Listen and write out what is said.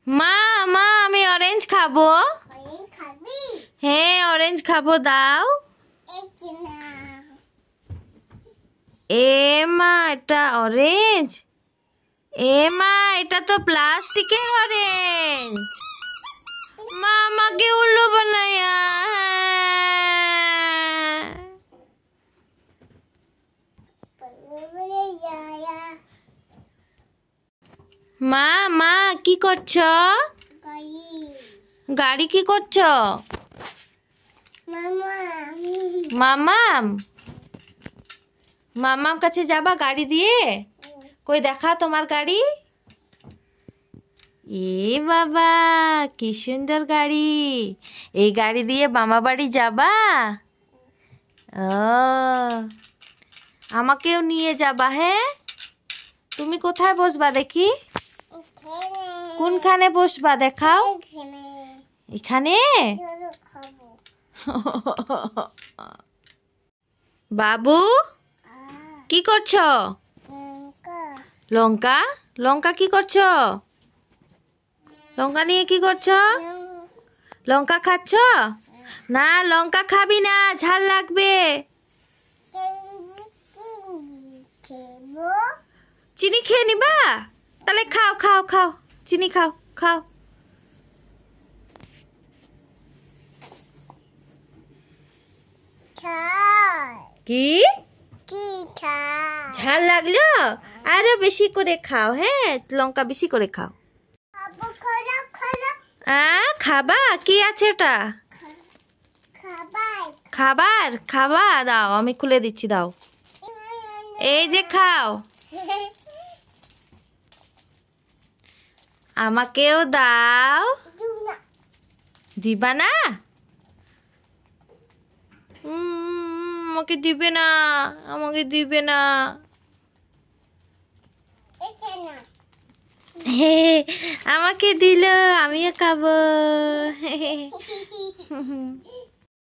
মা মা আমি অরেঞ্জ খাবো। হ্যাঁ অরেঞ্জ খাবো, দাও। এ মা এটা অরেঞ্জ, এ মা এটা তো প্লাস্টিকের অরেঞ্জ। মা আমাকে উল্লু বানায়া। মা মা কি করছো? গাড়ি কি করছো? মামাম মামাম কাছে যাবা গাড়ি দিয়ে? কই দেখা তোমার গাড়ি। এ বাবা কি সুন্দর গাড়ি, এই গাড়ি দিয়ে মামা বাড়ি যাবা? ও আমাকেও নিয়ে যাবা। হ্যাঁ তুমি কোথায় বসবা দেখি? কোনখানে বসবা দেখাও। এখানে? বাবু কি করছো? লঙ্কা লঙ্কা কি করছো? লঙ্কা নিয়ে কি করছো? লঙ্কা খাচ্ছ? না লঙ্কা খাবি না, ঝাল লাগবে। চিনি খেয়ে নিবা? তাহলে খাও খাও খাও, চিনি খাও খাও। কি ঝাল লাগলো? আরো বেশি করে খাও। হ্যাঁ লঙ্কা বেশি করে খাও। খাবা? কি আছে ওটা? খাবার খাবা, দাও আমি খুলে দিচ্ছি, দাও। এই যে খাও। আমাকেও দাও। দিবা না? আমাকে দিবে না, আমাকে দিবে না। আমাকে দিল, আমিও খাবো।